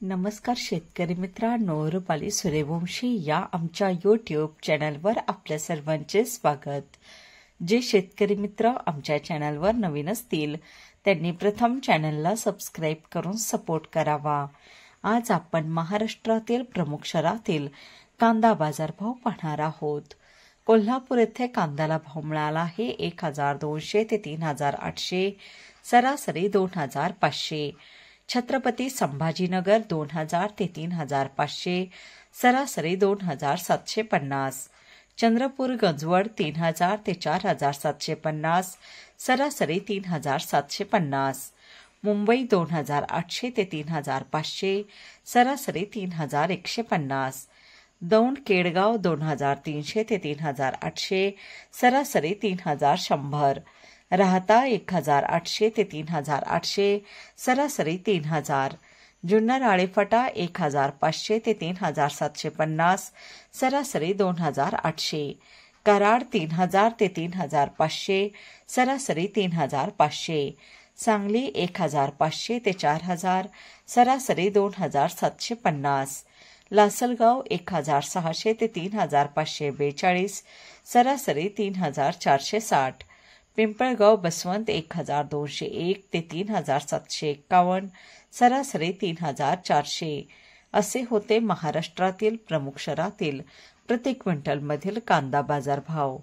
नमस्कार शेतकरी मित्रांनो, रुपाली सूर्यवंशी या आमच्या यूट्यूब चॅनलवर आपल्या सर्वांचे स्वागत। जे शेतकरी मित्र आमच्या चॅनलवर नवीन असतील त्यांनी प्रथम चॅनलला सबस्क्राइब करून सपोर्ट करावा। आज आपण महाराष्ट्रातील प्रमुख शहरातील कांदा बाजारभाव पाहणार आहोत। कोल्हापूर येथे कांद्याला भाव मिळाला आहे 1200 ते 3800, सरासरी 2500। छत्रपती संभाजीनगर 2000 ते 3500, सरासरी 2750। चंद्रपूर गंजवड 3000 ते 4750, सरासरी 3750। मुंबई 2800 ते 3500, सरासरी 3150। दौंड केडगाव 2300 ते 3800, सरासरी 3100। राहता 1800 ते 3800, सरासरी 3000। जुन्नर आळेफाटा 1500 ते 3750, सरासरी 2800। कराड 3000 ते 3500, सरासरी 3500। सांगली 1500 ते 4000, सरासरी 2750। लासलगाव 1600 ते 3542, सरासरी 3460। पिंपळगाव बसवंत 1201 ते 3751, सरासरी 3400। असे होते महाराष्ट्रातील प्रमुख शहरातील प्रति क्विंटलमधील कांदा बाजारभाव।